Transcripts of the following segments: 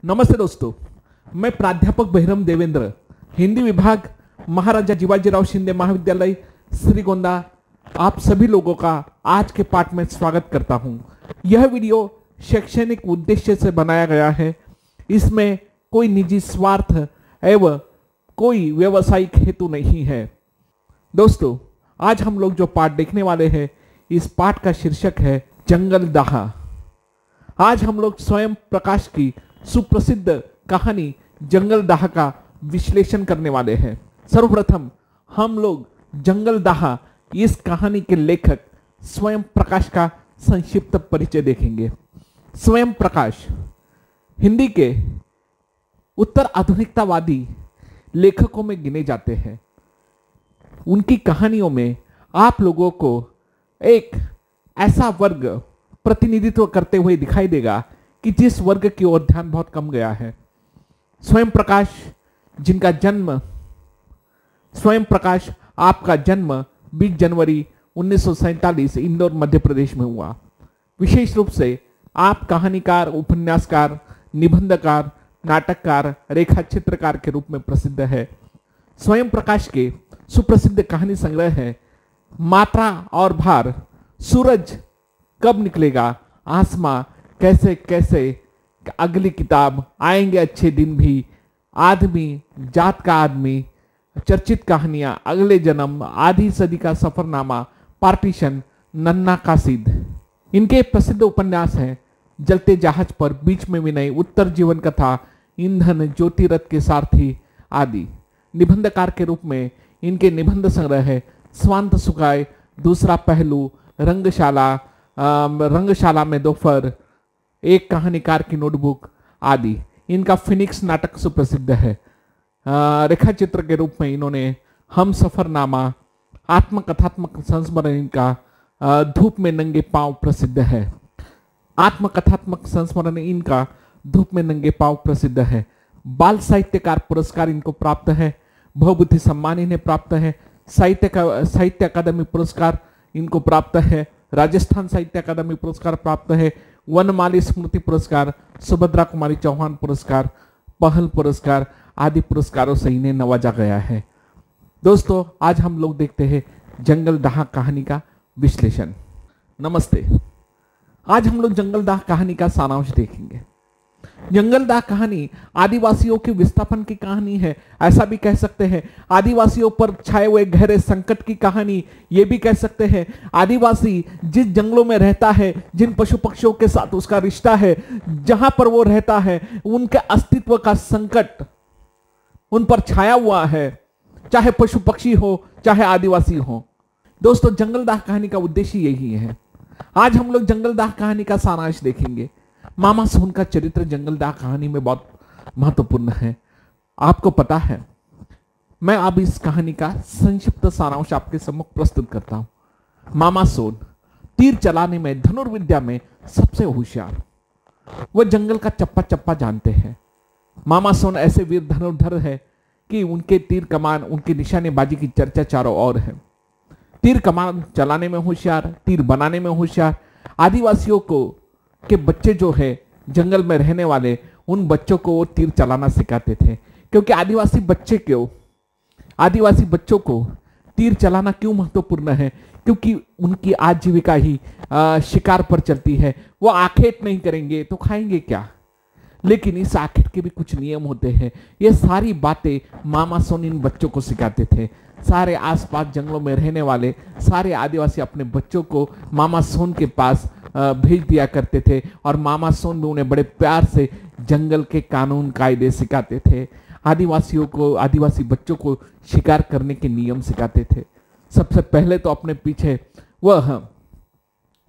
नमस्ते दोस्तों, मैं प्राध्यापक बहिरम देवेंद्र, हिंदी विभाग, महाराजा जिवाजीराव शिंदे महाविद्यालय श्रीगोंदा, आप सभी लोगों का आज के पाठ में स्वागत करता हूं। यह वीडियो शैक्षणिक उद्देश्य से बनाया गया है। इसमें कोई निजी स्वार्थ एवं कोई व्यावसायिक हेतु नहीं है। दोस्तों, आज हम लोग जो पाठ देखने वाले हैं, इस पाठ का शीर्षक है जंगल दाह। आज हम लोग स्वयं प्रकाश की सुप्रसिद्ध कहानी जंगल दाह का विश्लेषण करने वाले हैं। सर्वप्रथम हम लोग जंगल दाह इस कहानी के लेखक स्वयं प्रकाश का संक्षिप्त परिचय देखेंगे। स्वयं प्रकाश हिंदी के उत्तर आधुनिकतावादी लेखकों में गिने जाते हैं। उनकी कहानियों में आप लोगों को एक ऐसा वर्ग प्रतिनिधित्व करते हुए दिखाई देगा कि जिस वर्ग की ओर ध्यान बहुत कम गया है। स्वयं प्रकाश आपका जन्म 20 जनवरी 1947 इंदौर मध्य प्रदेश में हुआ। विशेष रूप से आप कहानीकार, उपन्यासकार, निबंधकार, नाटककार, रेखा चित्रकार के रूप में प्रसिद्ध है। स्वयं प्रकाश के सुप्रसिद्ध कहानी संग्रह है मात्रा और भार, सूरज कब निकलेगा, आसमां, कैसे कैसे, अगली किताब, आएंगे अच्छे दिन भी, आदमी, जात का आदमी, चर्चित कहानियां, अगले जन्म, आधी सदी का सफरनामा, पार्टीशन, नन्ना कासिद। इनके प्रसिद्ध उपन्यास हैं जलते जहाज पर, बीच में विनय, उत्तर जीवन कथा, ईंधन, ज्योतिरथ के सारथी आदि। निबंधकार के रूप में इनके निबंध संग्रह है स्वांत सुखाए, दूसरा पहलू, रंगशाला में दोपहर, एक कहानीकार की नोटबुक आदि। इनका फिनिक्स नाटक सुप्रसिद्ध है। रेखा चित्र के रूप में इन्होंने हम सफरनामा, आत्मकथात्मक संस्मरण इनका धूप में नंगे पांव प्रसिद्ध है। आत्मकथात्मक संस्मरण इनका धूप में नंगे पांव प्रसिद्ध है। बाल साहित्यकार पुरस्कार इनको प्राप्त है। भवभूति सम्मान इन्हें प्राप्त है। साहित्य अकादमी पुरस्कार इनको प्राप्त है। राजस्थान साहित्य अकादमी पुरस्कार प्राप्त है। वनमाली स्मृति पुरस्कार, सुभद्रा कुमारी चौहान पुरस्कार, पहल पुरस्कार आदि पुरस्कारों से इन्हें नवाजा गया है। दोस्तों, आज हम लोग देखते हैं जंगल दाह कहानी का विश्लेषण। नमस्ते। आज हम लोग जंगल दाह कहानी का सारांश देखेंगे। जंगल दाह कहानी आदिवासियों के विस्थापन की कहानी है, ऐसा भी कह सकते हैं। आदिवासियों पर छाए हुए गहरे संकट की कहानी, ये भी कह सकते हैं। आदिवासी जिस जंगलों में रहता है, जिन पशु पक्षियों के साथ उसका रिश्ता है, जहां पर वो रहता है, उनके अस्तित्व का संकट उन पर छाया हुआ है, चाहे पशु पक्षी हो, चाहे आदिवासी हो। दोस्तों, जंगल दाह कहानी का उद्देश्य यही है। आज हम लोग जंगल दाह कहानी का सारांश देखेंगे। मामा सोन का चरित्र जंगल दाह कहानी में बहुत महत्वपूर्ण है। आपको पता है, मैं अब इस कहानी का संक्षिप्त सारांश आपके सम्मुख प्रस्तुत करता हूं। मामा सोन तीर चलाने में, धनुर्विद्या में सबसे होशियार, वह जंगल का चप्पा चप्पा जानते हैं। मामा सोन ऐसे वीर धनुर्धर है कि उनके तीर कमान, उनकी निशानेबाजी की चर्चा चारों ओर है। तीर कमान चलाने में होशियार, तीर बनाने में होशियार। आदिवासियों को के बच्चे जो है जंगल में रहने वाले, उन बच्चों को वो तीर चलाना सिखाते थे। क्योंकि आदिवासी बच्चों को तीर चलाना क्यों महत्वपूर्ण है? क्योंकि उनकी आजीविका ही शिकार पर चलती है। वो आखेट नहीं करेंगे तो खाएंगे क्या? लेकिन इस आखेट के भी कुछ नियम होते हैं। ये सारी बातें मामा सोन इन बच्चों को सिखाते थे। सारे आसपास जंगलों में रहने वाले सारे आदिवासी अपने बच्चों को मामा सोन के पास भेज दिया करते थे, और मामा सोन भी उन्हें बड़े प्यार से जंगल के कानून कायदे सिखाते थे। आदिवासी बच्चों को शिकार करने के नियम सिखाते थे। सबसे पहले तो अपने पीछे वह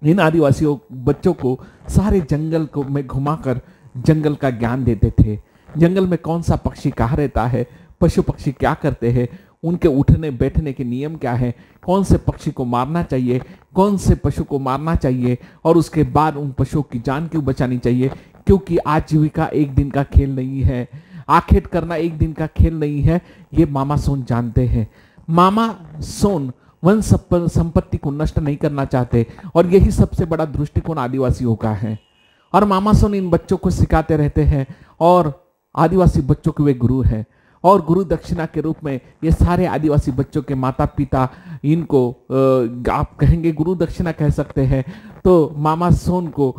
इन आदिवासियों बच्चों को सारे जंगल को में घुमाकर जंगल का ज्ञान देते थे। जंगल में कौन सा पक्षी कहाँ रहता है, पशु पक्षी क्या करते हैं, उनके उठने बैठने के नियम क्या है, कौन से पक्षी को मारना चाहिए, कौन से पशु को मारना चाहिए, और उसके बाद उन पशुओं की जान क्यों बचानी चाहिए। क्योंकि आजीविका एक दिन का खेल नहीं है, आखेट करना एक दिन का खेल नहीं है। ये मामा सोन जानते हैं। मामा सोन वन संपत्ति को नष्ट नहीं करना चाहते, और यही सबसे बड़ा दृष्टिकोण आदिवासियों का है। और मामा सोन इन बच्चों को सिखाते रहते हैं और आदिवासी बच्चों के वे गुरु हैं। और गुरु दक्षिणा के रूप में ये सारे आदिवासी बच्चों के माता पिता इनको आप कहेंगे गुरु दक्षिणा कह सकते हैं। तो मामा सोन को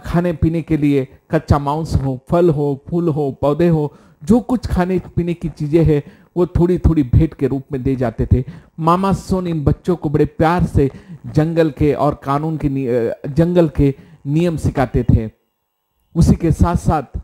खाने पीने के लिए कच्चा मांस हो, फल हो, फूल हो, पौधे हो, जो कुछ खाने पीने की चीजें हैं वो थोड़ी थोड़ी भेंट के रूप में दे जाते थे। मामा सोन इन बच्चों को बड़े प्यार से जंगल के और कानून के जंगल के नियम सिखाते थे। उसी के साथ साथ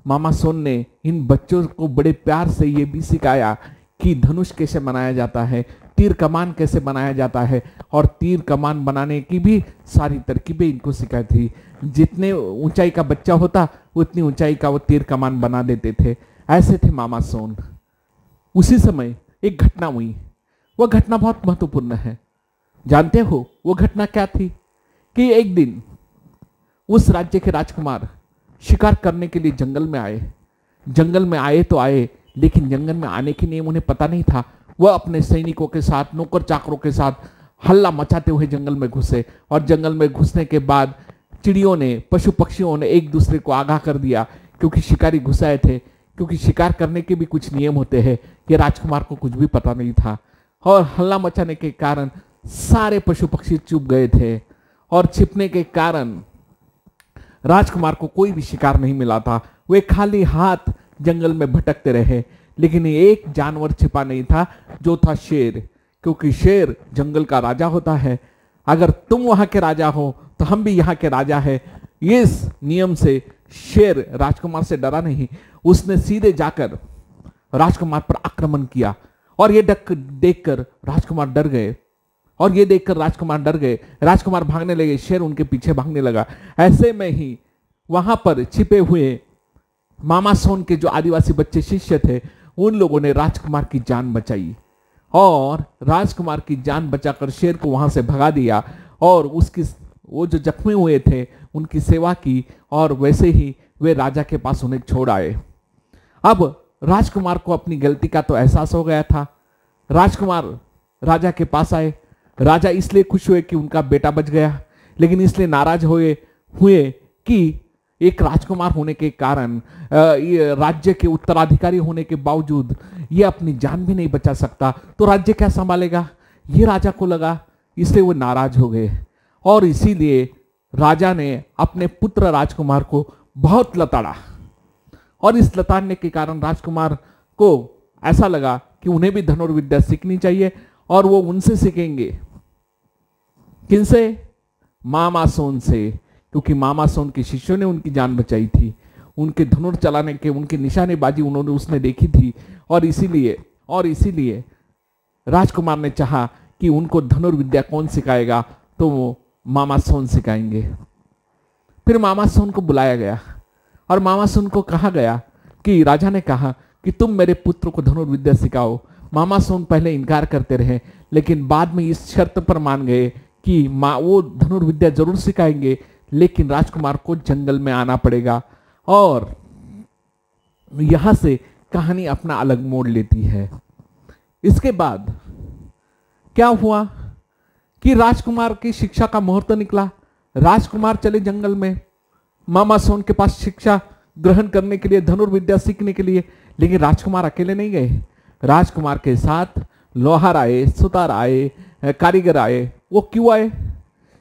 मामा सोन ने इन बच्चों को बड़े प्यार से ये भी सिखाया कि धनुष कैसे बनाया जाता है, तीर कमान कैसे बनाया जाता है, और तीर कमान बनाने की भी सारी तरकीबें इनको सिखाई थी। जितने ऊंचाई का बच्चा होता उतनी ऊंचाई का वो तीर कमान बना देते थे। ऐसे थे मामा सोन। उसी समय एक घटना हुई, वह घटना बहुत महत्वपूर्ण है। जानते हो वो घटना क्या थी? कि एक दिन उस राज्य के राजकुमार शिकार करने के लिए जंगल में आए। जंगल में आए तो आए, लेकिन जंगल में आने के नियम उन्हें पता नहीं था। वह अपने सैनिकों के साथ, नौकर चाकरों के साथ हल्ला मचाते हुए जंगल में घुसे, और जंगल में घुसने के बाद चिड़ियों ने, पशु पक्षियों ने एक दूसरे को आगाह कर दिया, क्योंकि शिकारी घुसाए थे। क्योंकि शिकार करने के भी कुछ नियम होते हैं, कि राजकुमार को कुछ भी पता नहीं था। और हल्ला मचाने के कारण सारे पशु पक्षी चुप गए थे, और छिपने के कारण राजकुमार को कोई भी शिकार नहीं मिला था। वे खाली हाथ जंगल में भटकते रहे, लेकिन एक जानवर छिपा नहीं था, जो था शेर। क्योंकि शेर जंगल का राजा होता है। अगर तुम वहां के राजा हो तो हम भी यहाँ के राजा है। इस नियम से शेर राजकुमार से डरा नहीं, उसने सीधे जाकर राजकुमार पर आक्रमण किया। और ये देखकर राजकुमार डर गए, और ये देखकर राजकुमार डर गए। राजकुमार भागने लगे, शेर उनके पीछे भागने लगा। ऐसे में ही वहां पर छिपे हुए मामा सोन के जो आदिवासी बच्चे शिष्य थे, उन लोगों ने राजकुमार की जान बचाई, और राजकुमार की जान बचाकर शेर को वहां से भगा दिया, और उसकी वो जो जख्मी हुए थे उनकी सेवा की, और वैसे ही वे राजा के पास उन्हें छोड़ आए। अब राजकुमार को अपनी गलती का तो एहसास हो गया था। राजकुमार राजा के पास आए। राजा इसलिए खुश हुए कि उनका बेटा बच गया, लेकिन इसलिए नाराज हुए कि एक राजकुमार होने के कारण, ये राज्य के उत्तराधिकारी होने के बावजूद ये अपनी जान भी नहीं बचा सकता, तो राज्य क्या संभालेगा, ये राजा को लगा। इसलिए वो नाराज हो गए, और इसीलिए राजा ने अपने पुत्र राजकुमार को बहुत लताड़ा। और इस लताड़ने के कारण राजकुमार को ऐसा लगा कि उन्हें भी धनुर्विद्या सीखनी चाहिए, और वो उनसे सीखेंगे। किनसे? मामा सोन से। क्योंकि मामा सोन के शिष्यों ने उनकी जान बचाई थी, उनके धनुर चलाने के, उनकी निशानेबाजी उसने देखी थी, और इसीलिए राजकुमार ने चाहा कि उनको धनुर्विद्या कौन सिखाएगा, तो वो मामा सोन सिखाएंगे। फिर मामा सोन को बुलाया गया, और मामा सोन को कहा गया कि राजा ने कहा कि तुम मेरे पुत्र को धनुर्विद्या सिखाओ। मामा सोन पहले इनकार करते रहे, लेकिन बाद में इस शर्त पर मान गए कि वो धनुर्विद्या जरूर सिखाएंगे, लेकिन राजकुमार को जंगल में आना पड़ेगा। और यहां से कहानी अपना अलग मोड़ लेती है। इसके बाद क्या हुआ कि राजकुमार की शिक्षा का मुहूर्त निकला। राजकुमार चले जंगल में मामा सोन के पास शिक्षा ग्रहण करने के लिए, धनुर्विद्या सीखने के लिए। लेकिन राजकुमार अकेले नहीं गए, राजकुमार के साथ लोहार आए, सुतार आए, कारीगर आए। वो क्यों आए?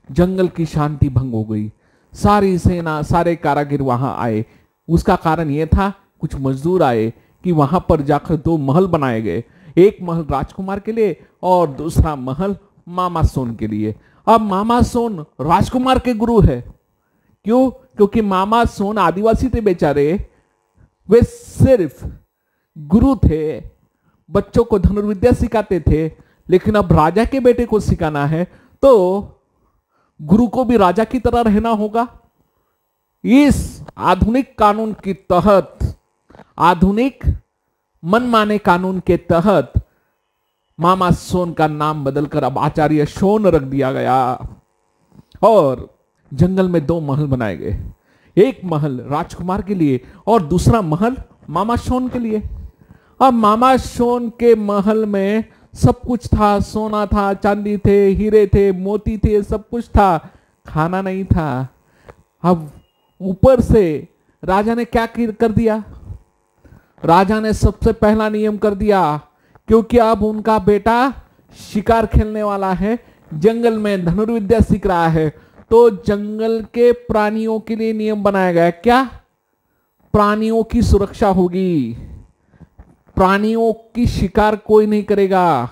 जंगल की शांति भंग हो गई, सारी सेना, सारे कारीगर वहां आए। उसका कारण यह था, कुछ मजदूर आए कि वहां पर जाकर 2 महल बनाए गए, एक महल राजकुमार के लिए और दूसरा महल मामा सोन के लिए। अब मामा सोन राजकुमार के गुरु है। क्यों? क्योंकि मामा सोन आदिवासी थे बेचारे, वे सिर्फ गुरु थे, बच्चों को धनुर्विद्या सिखाते थे। लेकिन अब राजा के बेटे को सिखाना है, तो गुरु को भी राजा की तरह रहना होगा। इस आधुनिक कानून के तहत, आधुनिक मनमाने कानून के तहत मामा सोन का नाम बदलकर अब आचार्य सोन रख दिया गया, और जंगल में 2 महल बनाए गए, एक महल राजकुमार के लिए और दूसरा महल मामा सोन के लिए। अब मामा सोन के महल में सब कुछ था, सोना था, चांदी थे, हीरे थे, मोती थे, सब कुछ था, खाना नहीं था। अब ऊपर से राजा ने क्या कर दिया, राजा ने सबसे पहला नियम कर दिया, क्योंकि अब उनका बेटा शिकार खेलने वाला है, जंगल में धनुर्विद्या सीख रहा है, तो जंगल के प्राणियों के लिए नियम बनाया गया। क्या? प्राणियों की सुरक्षा होगी, प्राणियों की शिकार कोई नहीं करेगा।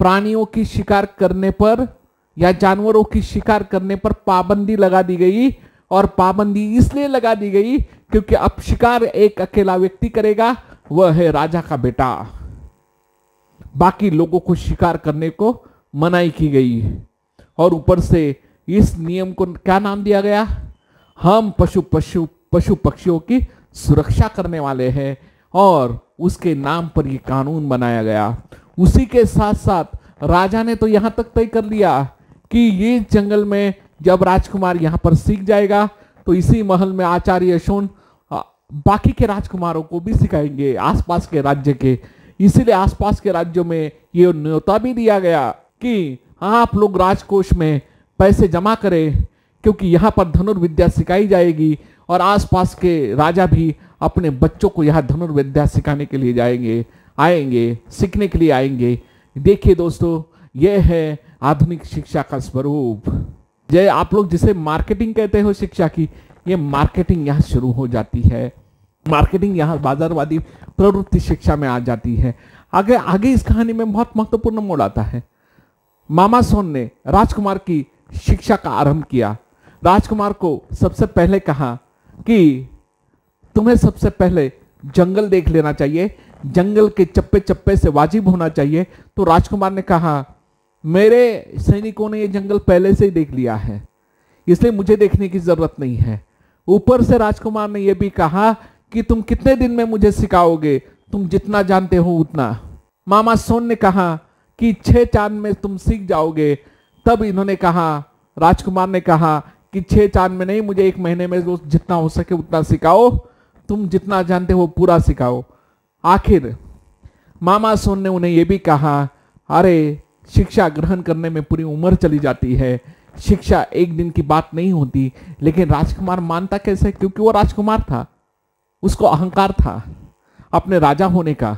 प्राणियों की शिकार करने पर या जानवरों की शिकार करने पर पाबंदी लगा दी गई, और पाबंदी इसलिए लगा दी गई क्योंकि अब शिकार एक अकेला व्यक्ति करेगा, वह है राजा का बेटा। बाकी लोगों को शिकार करने को मनाही की गई। और ऊपर से इस नियम को क्या नाम दिया गया? हम पशु पक्षियों की सुरक्षा करने वाले हैं, और उसके नाम पर यह कानून बनाया गया। उसी के साथ साथ राजा ने तो यहां तक तय कर लिया कि ये जंगल में जब राजकुमार यहां पर सीख जाएगा तो इसी महल में आचार्य शोन बाकी के राजकुमारों को भी सिखाएंगे, आसपास के राज्य के। इसीलिए आसपास के राज्यों में ये न्योता भी दिया गया कि आप लोग राजकोष में पैसे जमा करें, क्योंकि यहां पर धनुर्विद्या सिखाई जाएगी, और आसपास के राजा भी अपने बच्चों को यहां धनुर्विद्या सिखाने के लिए आएंगे, सीखने के लिए आएंगे। देखिए दोस्तों, यह है आधुनिक शिक्षा का स्वरूप। जय आप लोग जिसे मार्केटिंग कहते हो शिक्षा की, ये मार्केटिंग यहाँ शुरू हो जाती है। मार्केटिंग यहाँ बाजारवादी प्रवृत्ति शिक्षा में आ जाती है। आगे इस कहानी में बहुत महत्वपूर्ण मोड़ आता है। मामा सोन ने राजकुमार की शिक्षा का आरंभ किया। राजकुमार को सबसे पहले कहा कि तुम्हें सबसे पहले जंगल देख लेना चाहिए, जंगल के चप्पे चप्पे से वाजिब होना चाहिए। तो राजकुमार ने कहा, मेरे सैनिकों ने यह जंगल पहले से ही देख लिया है, इसलिए मुझे देखने की जरूरत नहीं है। ऊपर से राजकुमार ने यह भी कहा कि तुम कितने दिन में मुझे सिखाओगे, तुम जितना जानते हो उतना। मामा सोन ने कहा कि 6 चांद में तुम सीख जाओगे। तब इन्होंने कहा, राजकुमार ने कहा कि 6 चांद में नहीं, मुझे 1 महीने में जितना हो सके उतना सिखाओ, तुम जितना जानते हो पूरा सिखाओ। आखिर मामा सोन ने उन्हें यह भी कहा, अरे शिक्षा ग्रहण करने में पूरी उम्र चली जाती है, शिक्षा एक दिन की बात नहीं होती। लेकिन राजकुमार मानता कैसे? क्योंकि वो राजकुमार था, उसको अहंकार था अपने राजा होने का।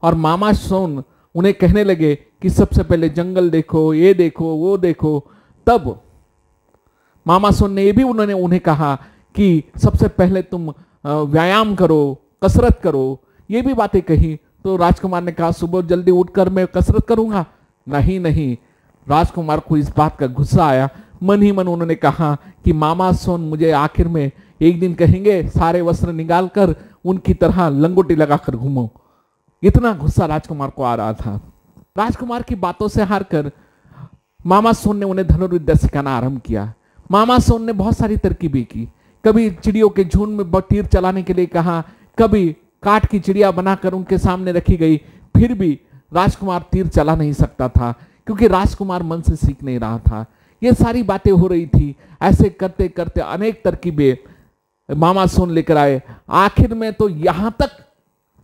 और मामा सोन उन्हें कहने लगे कि सबसे पहले जंगल देखो, ये देखो, वो देखो। तब मामा सोन ने यह भी उन्हें कहा कि सबसे पहले तुम व्यायाम करो, कसरत करो, ये भी बातें कही। तो राजकुमार ने कहा, सुबह जल्दी उठकर मैं कसरत करूंगा? नहीं। राजकुमार को इस बात का गुस्सा आया। मन ही मन उन्होंने कहा कि मामा सोन मुझे आखिर में एक दिन कहेंगे सारे वस्त्र निकाल कर उनकी तरह लंगोटी लगाकर घूमो। इतना गुस्सा राजकुमार को आ रहा था। राजकुमार की बातों से हारकर मामा सोन ने उन्हें धनुर्विद्या सिखाना आरंभ किया। मामा सोन ने बहुत सारी तरकीबें की। कभी चिड़ियों के झुंड में तीर चलाने के लिए कहा, कभी काठ की चिड़िया बनाकर उनके सामने रखी गई। फिर भी राजकुमार तीर चला नहीं सकता था, क्योंकि राजकुमार मन से सीख नहीं रहा था। ये सारी बातें हो रही थी। ऐसे करते करते अनेक तरकीबें मामा सोन लेकर आए। आखिर में तो यहां तक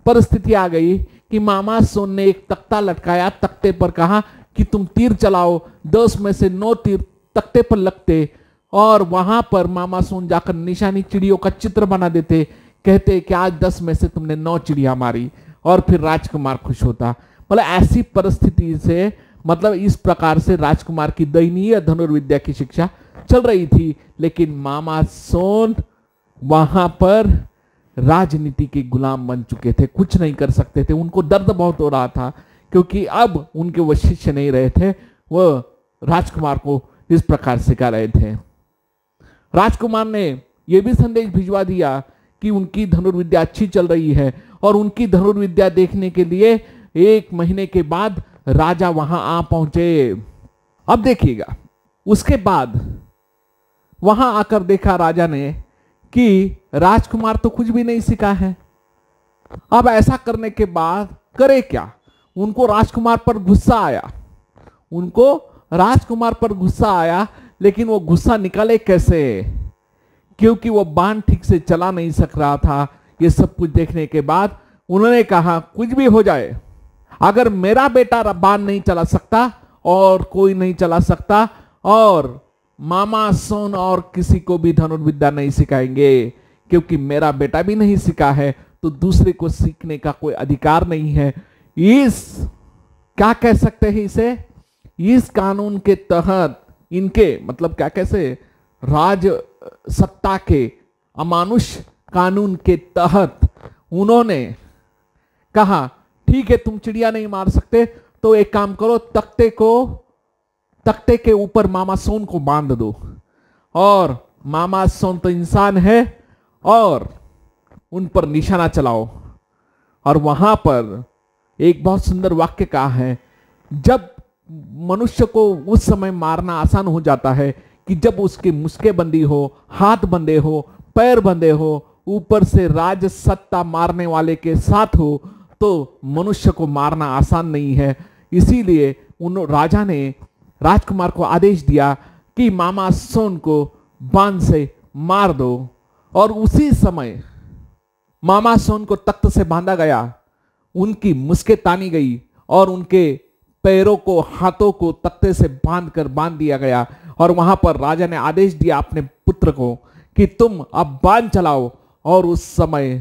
परिस्थिति आ गई कि मामा सोन ने एक तख्ता लटकाया, तख्ते पर कहा कि तुम तीर चलाओ। 10 में से 9 तीर तख्ते पर लगते, और वहां पर मामा सोन जाकर निशानी चिड़ियों का चित्र बना देते, कहते कि आज 10 में से तुमने 9 चिड़िया मारी, और फिर राजकुमार खुश होता। मतलब ऐसी परिस्थिति से, मतलब इस प्रकार से राजकुमार की दयनीय धनुर्विद्या की शिक्षा चल रही थी। लेकिन मामा सोन वहां पर राजनीति के गुलाम बन चुके थे, कुछ नहीं कर सकते थे। उनको दर्द बहुत हो रहा था, क्योंकि अब उनके वो शिष्य नहीं रहे थे, वह राजकुमार को इस प्रकार सिखा रहे थे। राजकुमार ने यह भी संदेश भिजवा दिया कि उनकी धनुर्विद्या अच्छी चल रही है, और उनकी धनुर्विद्या देखने के लिए 1 महीने के बाद राजा वहां आ पहुंचे। अब देखिएगा, उसके बाद वहां आकर देखा राजा ने कि राजकुमार तो कुछ भी नहीं सीखा है। अब ऐसा करने के बाद करे क्या? उनको राजकुमार पर गुस्सा आया, लेकिन वो गुस्सा निकाले कैसे? क्योंकि वो बाण ठीक से चला नहीं सक रहा था। ये सब कुछ देखने के बाद उन्होंने कहा, कुछ भी हो जाए, अगर मेरा बेटा बाण नहीं चला सकता और कोई नहीं चला सकता, और मामा सोन और किसी को भी धनुर्विद्या नहीं सिखाएंगे, क्योंकि मेरा बेटा भी नहीं सीखा है तो दूसरे को सीखने का कोई अधिकार नहीं है। इस क्या कह सकते हैं इसे, इस कानून के तहत इनके मतलब क्या कैसे राज सत्ता के अमानुष कानून के तहत उन्होंने कहा ठीक है तुम चिड़िया नहीं मार सकते तो एक काम करो, तख्ते के ऊपर मामा सोन को बांध दो, और मामा सोन तो इंसान है और उन पर निशाना चलाओ। और वहां पर एक बहुत सुंदर वाक्य कहा है, जब मनुष्य को उस समय मारना आसान हो जाता है कि जब उसकी मुस्के बंदी हो, हाथ बंधे हो, पैर बंधे हो, ऊपर से राज सत्ता मारने वाले के साथ हो, तो मनुष्य को मारना आसान नहीं है। इसीलिए उन राजा ने राजकुमार को आदेश दिया कि मामा सोन को बांध से मार दो, और उसी समय मामा सोन को तख्त से बांधा गया, उनकी मुस्के तानी गई और उनके पैरों को, हाथों को तख्ते से बांध दिया गया। और वहां पर राजा ने आदेश दिया अपने पुत्र को कि तुम अब बांध चलाओ, और उस समय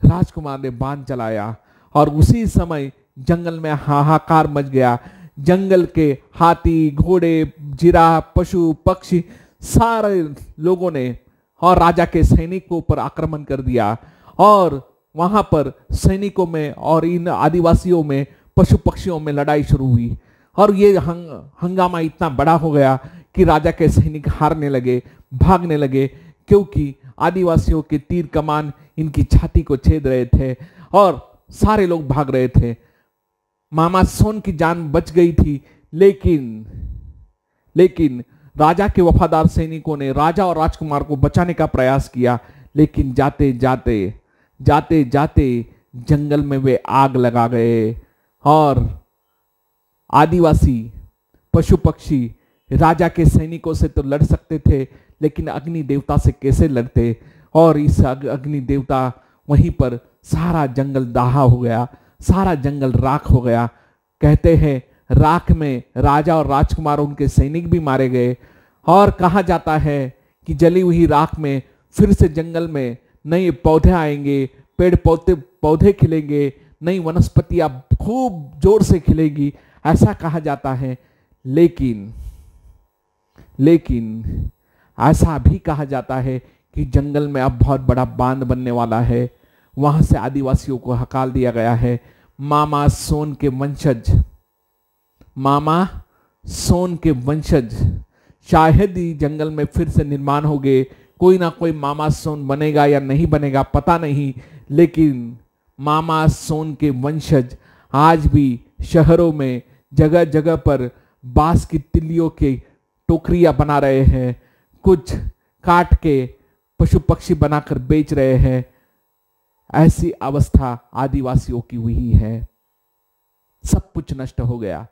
राजकुमार ने बांध चलाया और उसी समय जंगल में हाहाकार मच गया। जंगल के हाथी, घोड़े, जिराफ, पशु, पक्षी सारे लोगों ने और राजा के सैनिकों पर आक्रमण कर दिया, और वहां पर सैनिकों में और इन आदिवासियों में, पशु पक्षियों में लड़ाई शुरू हुई। और ये हंगामा इतना बड़ा हो गया कि राजा के सैनिक हारने लगे, भागने लगे, क्योंकि आदिवासियों के तीर कमान इनकी छाती को छेद रहे थे और सारे लोग भाग रहे थे। मामा सोन की जान बच गई थी, लेकिन राजा के वफादार सैनिकों ने राजा और राजकुमार को बचाने का प्रयास किया, लेकिन जाते जाते जंगल में वे आग लगा गए। और आदिवासी, पशु पक्षी राजा के सैनिकों से तो लड़ सकते थे, लेकिन अग्नि देवता से कैसे लड़ते। और इस अग्नि देवता वहीं पर सारा जंगल दाहा हो गया, सारा जंगल राख हो गया। कहते हैं राख में राजा और राजकुमार, उनके सैनिक भी मारे गए। और कहा जाता है कि जली हुई राख में फिर से जंगल में नए पौधे आएंगे, पेड़ पौधे खिलेंगे, नई वनस्पतियां खूब जोर से खिलेगी, ऐसा कहा जाता है। लेकिन ऐसा भी कहा जाता है कि जंगल में अब बहुत बड़ा बांध बनने वाला है, वहां से आदिवासियों को हकाल दिया गया है। मामा सोन के वंशज शायद ही जंगल में फिर से निर्माण हो गए। कोई ना कोई मामा सोन बनेगा या नहीं बनेगा पता नहीं, लेकिन मामा सोन के वंशज आज भी शहरों में जगह जगह पर बांस की तिल्लियों की टोकरियां बना रहे हैं, कुछ काट के पशु पक्षी बनाकर बेच रहे हैं। ऐसी अवस्था आदिवासियों की हुई है, सब कुछ नष्ट हो गया।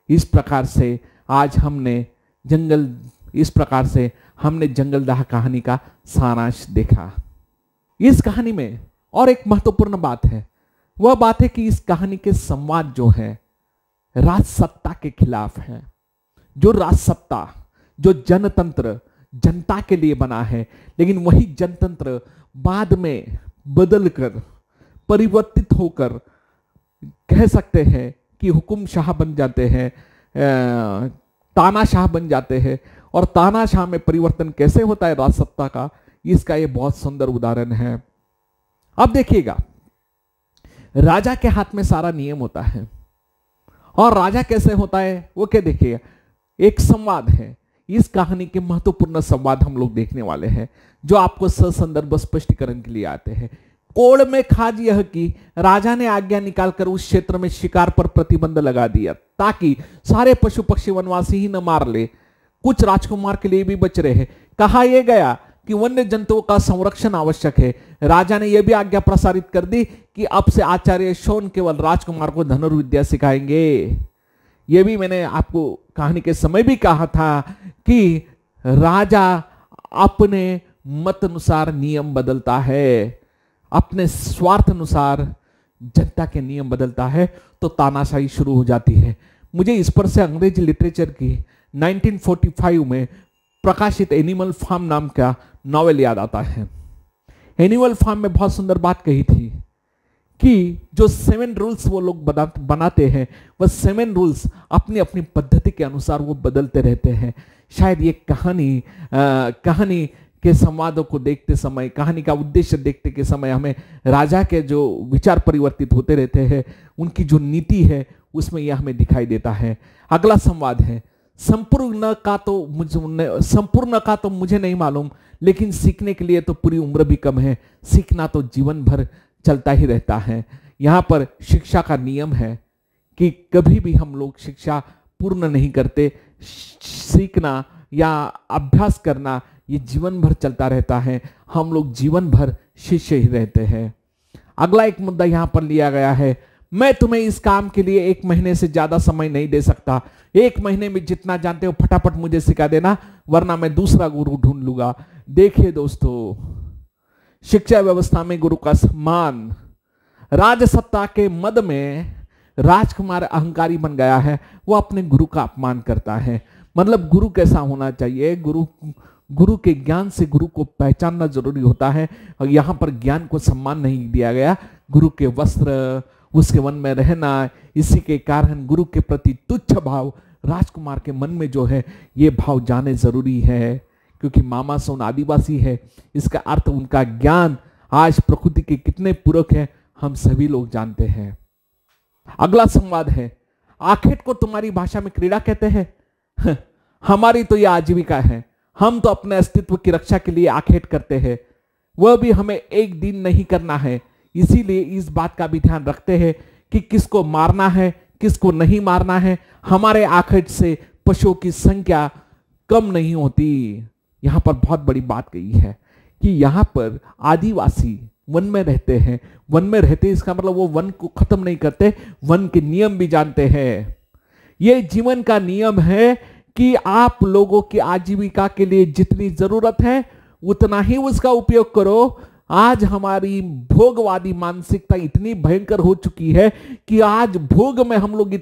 इस प्रकार से आज हमने जंगलदाह कहानी का सारांश देखा। इस कहानी में और एक महत्वपूर्ण बात है, वह बात है कि इस कहानी के संवाद जो है राजसत्ता के खिलाफ है। जो राजसत्ता, जो जनतंत्र जनता के लिए बना है, लेकिन वही जनतंत्र बाद में बदलकर, परिवर्तित होकर कह सकते हैं कि हुकुमशाह बन जाते हैं, तानाशाह बन जाते हैं। और तानाशाह में परिवर्तन कैसे होता है राजसत्ता का, इसका ये बहुत सुंदर उदाहरण है। अब देखिएगा, राजा के हाथ में सारा नियम होता है, और राजा कैसे होता है वो क्या देखिएगा, एक संवाद है। इस कहानी के महत्वपूर्ण संवाद हम लोग देखने वाले हैं, जो आपको ससंदर्भ स्पष्टीकरण के लिए आते हैं। कोड़ में खाज यह कि राजा ने आज्ञा निकालकर उस क्षेत्र में शिकार पर प्रतिबंध लगा दिया, ताकि सारे पशु पक्षी वनवासी ही न मार ले, कुछ राजकुमार के लिए भी बच रहे हैं। कहा यह गया कि वन्य जंतुओं का संरक्षण आवश्यक है। राजा ने यह भी आज्ञा प्रसारित कर दी कि अब से आचार्य सोन केवल राजकुमार को धनुर्विद्या सिखाएंगे। यह भी मैंने आपको कहानी के समय भी कहा था कि राजा अपने मत अनुसार नियम बदलता है, अपने स्वार्थ अनुसार जनता के नियम बदलता है, तो तानाशाही शुरू हो जाती है। मुझे इस पर से अंग्रेजी लिटरेचर की 1945 में प्रकाशित एनिमल फार्म नाम का नॉवेल याद आता है। एनिमल फार्म में बहुत सुंदर बात कही थी कि जो 7 रूल्स वो लोग बनाते हैं, वह 7 रूल्स अपनी अपनी पद्धति के अनुसार वो बदलते रहते हैं। शायद ये कहानी के संवादों को देखते समय, कहानी का उद्देश्य देखते के समय हमें राजा के जो विचार परिवर्तित होते रहते हैं, उनकी जो नीति है उसमें यह हमें दिखाई देता है। अगला संवाद है, संपूर्ण का तो मुझे नहीं मालूम, लेकिन सीखने के लिए तो पूरी उम्र भी कम है, सीखना तो जीवन भर चलता ही रहता है। यहाँ पर शिक्षा का नियम है कि कभी भी हम लोग शिक्षा पूर्ण नहीं करते। सीखना या अभ्यास करना ये जीवन भर चलता रहता है, हम लोग जीवन भर शिष्य ही रहते हैं। अगला एक मुद्दा यहाँ पर लिया गया है, मैं तुम्हें इस काम के लिए 1 महीने से ज्यादा समय नहीं दे सकता। 1 महीने में जितना जानते हो फटाफट मुझे सिखा देना, वरना मैं दूसरा गुरु ढूंढ लूंगा। देखिए दोस्तों, शिक्षा व्यवस्था में गुरु का सम्मान, राजसत्ता के मद में राजकुमार अहंकारी बन गया है, वो अपने गुरु का अपमान करता है। मतलब गुरु कैसा होना चाहिए, गुरु के ज्ञान से गुरु को पहचानना जरूरी होता है। और यहाँ पर ज्ञान को सम्मान नहीं दिया गया, गुरु के वस्त्र, उसके वन में रहना, इसी के कारण गुरु के प्रति तुच्छ भाव राजकुमार के मन में जो है ये भाव जाने जरूरी है, क्योंकि मामा सोन आदिवासी है। इसका अर्थ उनका ज्ञान आज प्रकृति के कितने पूरक है हम सभी लोग जानते हैं। अगला संवाद है, आखेट को तुम्हारी भाषा में क्रीड़ा कहते हैं। हमारी तो यह आजीविका है, हम तो अपने अस्तित्व की रक्षा के लिए आखेट करते हैं, वह भी हमें एक दिन नहीं करना है। इसीलिए इस बात का भी ध्यान रखते हैं कि किसको मारना है, किसको नहीं मारना है। हमारे आखेट से पशुओं की संख्या कम नहीं होती। यहां पर बहुत बड़ी बात कही है कि यहां पर आदिवासी वन में रहते हैं। वन में रहते इसका मतलब वो वन को खत्म नहीं करते, वन के नियम भी जानते हैं। ये जीवन का नियम है कि आप लोगों की आजीविका के लिए जितनी जरूरत है उतना ही उसका उपयोग करो। आज हमारी भोगवादी मानसिकता इतनी भयंकर हो चुकी है कि आज भोग में हम लोग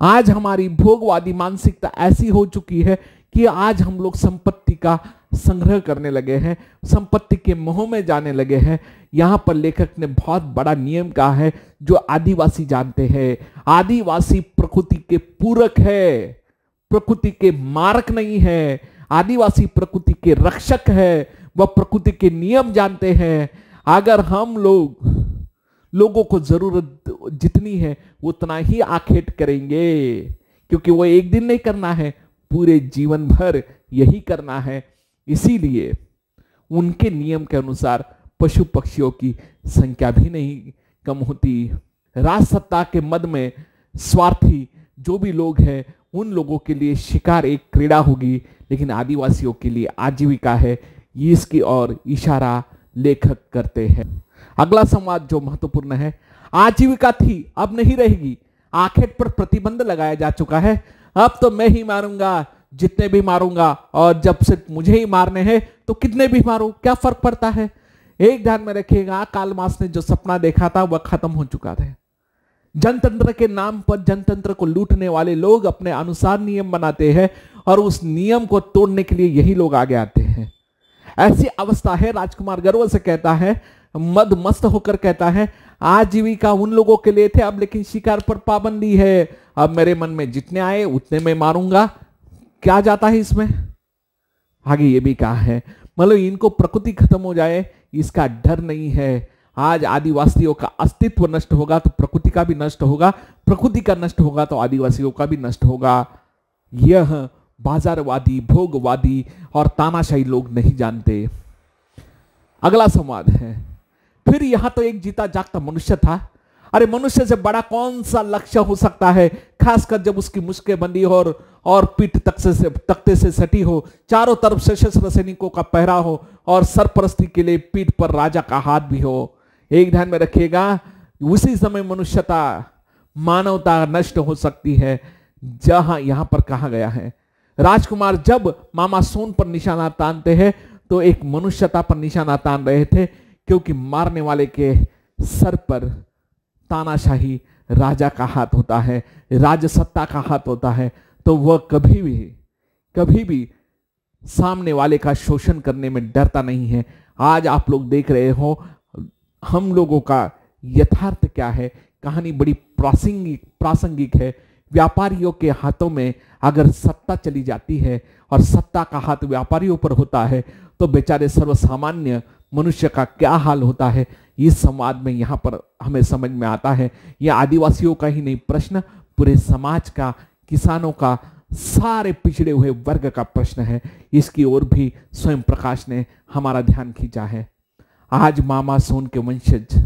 आज हमारी भोगवादी मानसिकता ऐसी हो चुकी है कि आज हम लोग संपत्ति का संग्रह करने लगे हैं, संपत्ति के मोह में जाने लगे हैं। यहां पर लेखक ने बहुत बड़ा नियम कहा है जो आदिवासी जानते हैं। आदिवासी प्रकृति के पूरक है, प्रकृति के मारक नहीं है। आदिवासी प्रकृति के रक्षक है, वह प्रकृति के नियम जानते हैं। अगर हम लोगों को जरूरत जितनी है उतना ही आखेट करेंगे, क्योंकि वो एक दिन नहीं करना है, पूरे जीवन भर यही करना है। इसीलिए उनके नियम के अनुसार पशु पक्षियों की संख्या भी नहीं कम होती। राजसत्ता के मद में स्वार्थी जो भी लोग हैं उन लोगों के लिए शिकार एक क्रीड़ा होगी, लेकिन आदिवासियों के लिए आजीविका है। ये इसकी ओर इशारा लेखक करते हैं। अगला संवाद जो महत्वपूर्ण है, आजीविका थी अब नहीं रहेगी, आखेट पर प्रतिबंध लगाया जा चुका है। अब तो मैं ही मारूंगा, जितने भी मारूंगा, और जब से मुझे ही मारने हैं तो कितने भी मारूं, क्या फर्क पड़ता है। एक ध्यान में रखिएगा, कार्ल मार्क्स ने जो सपना देखा था वह खत्म हो चुका था। जनतंत्र के नाम पर जनतंत्र को लूटने वाले लोग अपने अनुसार नियम बनाते हैं और उस नियम को तोड़ने के लिए यही लोग आगे आते हैं। ऐसी अवस्था है, राजकुमार गर्व से कहता है, मद मस्त होकर कहता है, आजीविका उन लोगों के लिए थे, अब लेकिन शिकार पर पाबंदी है। अब मेरे मन में जितने आए उतने में मारूंगा। क्या जाता है इसमें, आगे ये भी कहा है, मतलब इनको प्रकृति खत्म हो जाए इसका डर नहीं है। आज आदिवासियों का अस्तित्व नष्ट होगा तो प्रकृति का भी नष्ट होगा, प्रकृति का नष्ट होगा तो आदिवासियों का भी नष्ट होगा। यह बाजारवादी, भोगवादी और तानाशाही लोग नहीं जानते। अगला संवाद है, फिर यहां तो एक जीता जागता मनुष्य था। अरे मनुष्य से बड़ा कौन सा लक्ष्य हो सकता है, खासकर जब उसकी मुश्कें बंदी हो और पीठ तख्ते से सटी हो, चारों तरफ सशस्त्र सैनिकों का पहरा हो और सरपरस्ती के लिए पीठ पर राजा का हाथ भी हो। एक ध्यान में रखिएगा, उसी समय मनुष्यता, मानवता नष्ट हो सकती है। जहां यहां पर कहा गया है, राजकुमार जब मामा सोन पर निशाना तानते हैं तो एक मनुष्यता पर निशाना तान रहे थे, क्योंकि मारने वाले के सर पर तानाशाही राजा का हाथ होता है, राजसत्ता का हाथ होता है, तो वह कभी भी सामने वाले का शोषण करने में डरता नहीं है। आज आप लोग देख रहे हो हम लोगों का यथार्थ क्या है। कहानी बड़ी प्रासंगिक है। व्यापारियों के हाथों में अगर सत्ता चली जाती है और सत्ता का हाथ व्यापारियों पर होता है तो बेचारे सर्वसामान्य मनुष्य का क्या हाल होता है, इस संवाद में यहाँ पर हमें समझ में आता है। यह आदिवासियों का ही नहीं प्रश्न, पूरे समाज का, किसानों का, सारे पिछड़े हुए वर्ग का प्रश्न है। इसकी ओर भी स्वयं प्रकाश ने हमारा ध्यान खींचा है। आज मामा सोन के वंशज,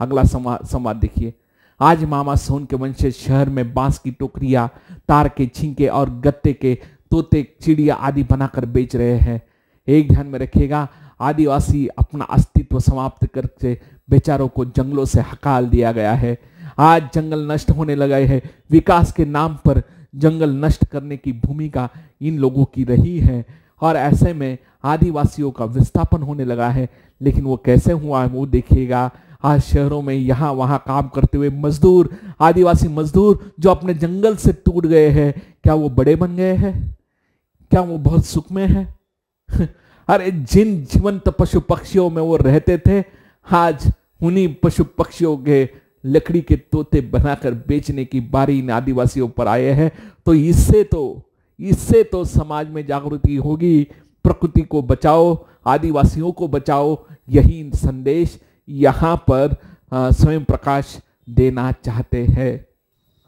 अगला संवाद देखिए। आज मामा सोन के वंशज शहर में बांस की टोकरियां, तार के छींके और गत्ते के तोते, चिड़िया आदि बनाकर बेच रहे हैं। एक ध्यान में रखिएगा, आदिवासी अपना अस्तित्व समाप्त करके बेचारों को जंगलों से हकाल दिया गया है। आज जंगल नष्ट होने लगे हैं। विकास के नाम पर जंगल नष्ट करने की भूमिका इन लोगों की रही है और ऐसे में आदिवासियों का विस्थापन होने लगा है। लेकिन वो कैसे हुआ है वो देखिएगा। आज शहरों में यहाँ वहाँ काम करते हुए मजदूर, आदिवासी मजदूर जो अपने जंगल से टूट गए हैं, क्या वो बड़े बन गए हैं? क्या वो बहुत सुख में है? अरे जिन जीवंत पशु पक्षियों में वो रहते थे, आज उन्हीं पशु पक्षियों के लकड़ी के तोते बनाकर बेचने की बारी इन आदिवासियों पर आए हैं। तो इससे तो समाज में जागृति होगी। प्रकृति को बचाओ, आदिवासियों को बचाओ, यही संदेश यहाँ पर स्वयं प्रकाश देना चाहते हैं।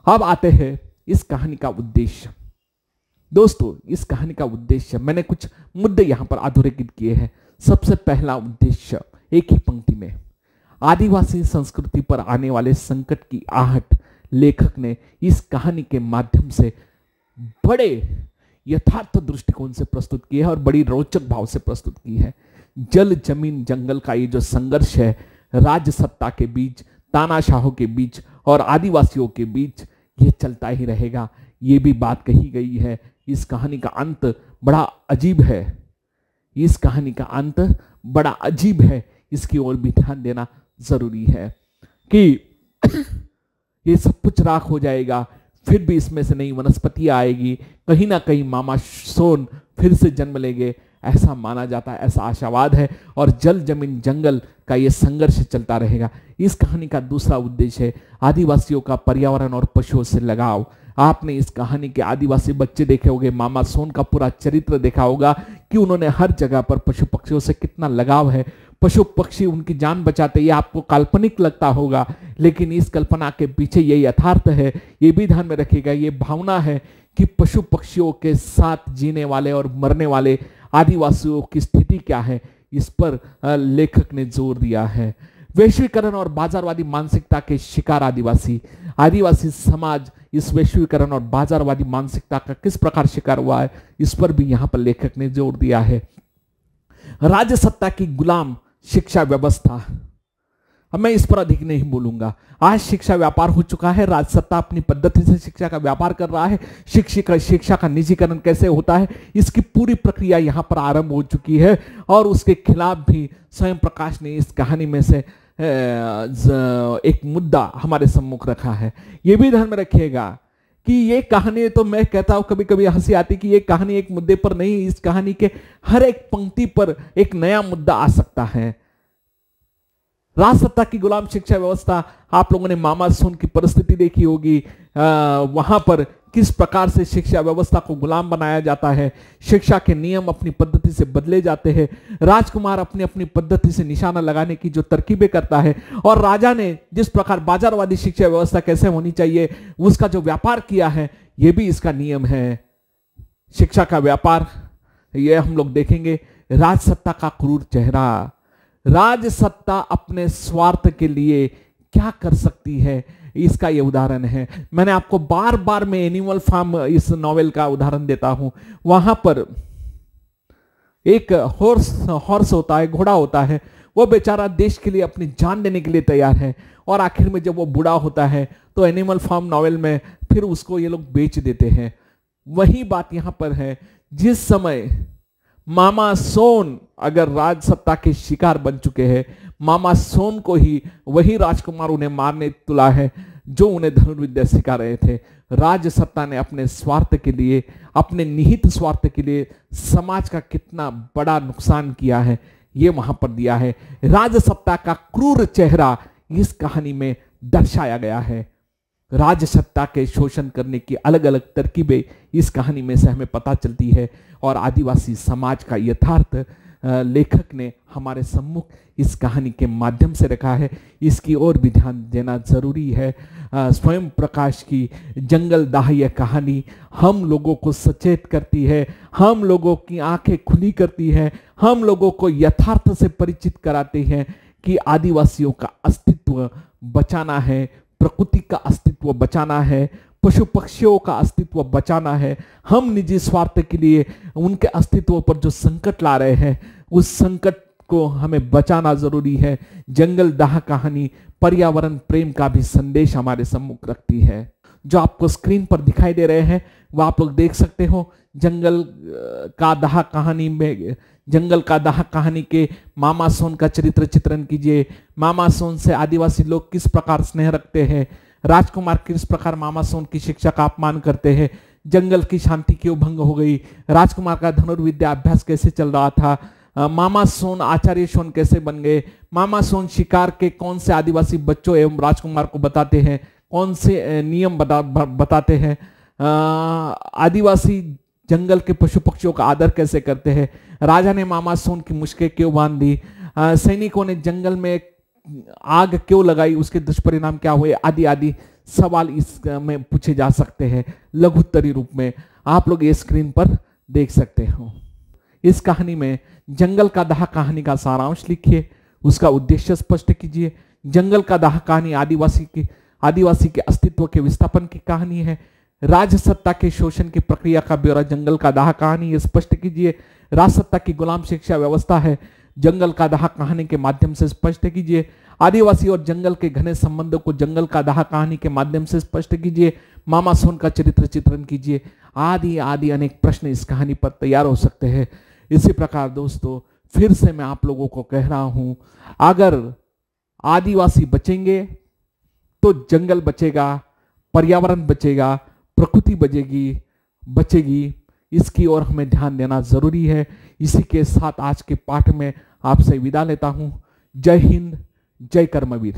अब आते हैं इस कहानी का उद्देश्य। दोस्तों, इस कहानी का उद्देश्य मैंने कुछ मुद्दे यहां पर अधोरेखित किए हैं। सबसे पहला उद्देश्य, एक ही पंक्ति में, आदिवासी संस्कृति पर आने वाले संकट की आहट लेखक ने इस कहानी के माध्यम से बड़े यथार्थ दृष्टिकोण से प्रस्तुत की है और बड़ी रोचक भाव से प्रस्तुत की है। जल जमीन जंगल का ये जो संघर्ष है, राज्य सत्ता के बीच, तानाशाहों के बीच और आदिवासियों के बीच, ये चलता ही रहेगा। ये भी बात कही गई है। इस कहानी का अंत बड़ा अजीब है। इस कहानी का अंत बड़ा अजीब है। इसकी ओर भी ध्यान देना जरूरी है कि ये सब कुछ राख हो जाएगा, फिर भी इसमें से नई वनस्पति आएगी, कहीं ना कहीं मामा सोन फिर से जन्म लेंगे, ऐसा माना जाता है, ऐसा आशावाद है। और जल जमीन जंगल का ये संघर्ष चलता रहेगा। इस कहानी का दूसरा उद्देश्य है आदिवासियों का पर्यावरण और पशुओं से लगाव। आपने इस कहानी के आदिवासी बच्चे देखे होंगे, मामा सोन का पूरा चरित्र देखा होगा कि उन्होंने हर जगह पर पशु पक्षियों से कितना लगाव है। पशु पक्षी उनकी जान बचाते, ये आपको काल्पनिक लगता होगा, लेकिन इस कल्पना के पीछे ये यथार्थ है। ये भी ध्यान में रखिएगा, ये भावना है कि पशु पक्षियों के साथ जीने वाले और मरने वाले आदिवासियों की स्थिति क्या है, इस पर लेखक ने जोर दिया है। वैश्वीकरण और बाजारवादी मानसिकता के शिकार आदिवासी समाज इस वैश्वीकरण और बाजारवादी मानसिकता का किस प्रकार शिकार हुआ है, इस पर भी यहां पर लेखक ने जोर दिया है। राज्य सत्ता की गुलाम शिक्षा व्यवस्था, अब मैं इस पर अधिक नहीं बोलूंगा। आज शिक्षा व्यापार हो चुका है। राज सत्ता अपनी पद्धति से शिक्षा का व्यापार कर रहा है। शिक्षा का निजीकरण कैसे होता है, इसकी पूरी प्रक्रिया यहां पर आरंभ हो चुकी है और उसके खिलाफ भी स्वयं प्रकाश ने इस कहानी में से एक मुद्दा हमारे सम्मुख रखा है। यह भी ध्यान में रखिएगा कि ये कहानी, तो मैं कहता हूं कभी कभी हंसी आती कि ये कहानी एक मुद्दे पर नहीं, इस कहानी के हर एक पंक्ति पर एक नया मुद्दा आ सकता है। राज सत्ता की गुलाम शिक्षा व्यवस्था, आप लोगों ने मामा सोन की परिस्थिति देखी होगी। वहां पर किस प्रकार से शिक्षा व्यवस्था को गुलाम बनाया जाता है। शिक्षा के नियम अपनी पद्धति से बदले जाते हैं। राजकुमार अपनी अपनी पद्धति से निशाना लगाने की जो तरकीबें करता है और राजा ने जिस प्रकार बाजारवादी शिक्षा व्यवस्था कैसे होनी चाहिए उसका जो व्यापार किया है, यह भी इसका नियम है। शिक्षा का व्यापार, यह हम लोग देखेंगे। राज सत्ता का क्रूर चेहरा, राज सत्ता अपने स्वार्थ के लिए क्या कर सकती है, इसका यह उदाहरण है। मैंने आपको बार बार मैं एनिमल फार्म इस नॉवेल का उदाहरण देता हूं। वहां पर एक हॉर्स होता है, घोड़ा होता है, वो बेचारा देश के लिए अपनी जान देने के लिए तैयार है और आखिर में जब वो बूढ़ा होता है तो एनिमल फार्म नॉवेल में फिर उसको ये लोग बेच देते हैं। वही बात यहां पर है। जिस समय मामा सोन अगर राज सत्ता के शिकार बन चुके हैं, मामा सोन को ही वही राजकुमार उन्हें मारने तुला है। जो उन्हें धनुर्विद्या सिखा रहे थे। राजसत्ता ने अपने स्वार्थ के लिए, अपने निहित स्वार्थ के लिए समाज का कितना बड़ा नुकसान किया है, ये वहां पर दिया है। राजसत्ता का क्रूर चेहरा इस कहानी में दर्शाया गया है। राजसत्ता के शोषण करने की अलग अलग तरकीबें इस कहानी में से हमें पता चलती है, और आदिवासी समाज का यथार्थ लेखक ने हमारे सम्मुख इस कहानी के माध्यम से रखा है। इसकी ओर भी ध्यान देना जरूरी है। स्वयं प्रकाश की जंगलदाह यह कहानी हम लोगों को सचेत करती है, हम लोगों की आंखें खुली करती है, हम लोगों को यथार्थ से परिचित कराती है कि आदिवासियों का अस्तित्व बचाना है, प्रकृति का अस्तित्व बचाना है, पशु पक्षियों का अस्तित्व बचाना है। हम निजी स्वार्थ के लिए उनके अस्तित्व पर जो संकट ला रहे हैं, उस संकट को हमें बचाना जरूरी है। जंगलदाह कहानी पर्यावरण प्रेम का भी संदेश हमारे सम्मुख रखती है। जो आपको स्क्रीन पर दिखाई दे रहे हैं वह आप लोग देख सकते हो। जंगल का दाह कहानी में, जंगल का दाह कहानी के मामा सोन का चरित्र चित्रण कीजिए। मामा सोन से आदिवासी लोग किस प्रकार स्नेह रखते हैं, राजकुमार किस प्रकार मामा सोन की शिक्षा का अपमान करते हैं, जंगल की शांति क्यों भंग हो गई, राजकुमार का धनुर्विद्या अभ्यास कैसे चल रहा था, मामा सोन आचार्य सोन कैसे बन गए, मामा सोन शिकार के कौन से आदिवासी बच्चों एवं राजकुमार को बताते हैं, कौन से नियम बताते हैं, आदिवासी जंगल के पशु पक्षियों का आदर कैसे करते हैं, राजा ने मामा सोन की मुश्कें क्यों बांध दी, सैनिकों ने जंगल में आग क्यों लगाई, उसके दुष्परिणाम क्या हुए, आदि आदि सवाल इसमें पूछे जा सकते हैं लघुत्तरी रूप में। आप लोग ये स्क्रीन पर देख सकते हो। इस कहानी में जंगल का दाह कहानी का सारांश लिखिए, उसका उद्देश्य स्पष्ट कीजिए। जंगल का दाह कहानी आदिवासी के अस्तित्व के विस्थापन की कहानी है। राजसत्ता के शोषण की प्रक्रिया का ब्यौरा जंगल का दाह कहानी स्पष्ट कीजिए। राजसत्ता की गुलाम शिक्षा व्यवस्था है, जंगल का दाह कहानी के माध्यम से स्पष्ट कीजिए। आदिवासी और जंगल के घने संबंधों को जंगल का दाह कहानी के माध्यम से स्पष्ट कीजिए। मामा सोन का चरित्र चित्रण कीजिए। आदि आदि अनेक प्रश्न इस कहानी पर तैयार हो सकते हैं। इसी प्रकार दोस्तों, फिर से मैं आप लोगों को कह रहा हूं, अगर आदिवासी बचेंगे तो जंगल बचेगा, पर्यावरण बचेगा, प्रकृति बचेगी। इसकी ओर हमें ध्यान देना जरूरी है। इसी के साथ आज के पाठ में आपसे विदा लेता हूं। जय हिंद, जय कर्मवीर।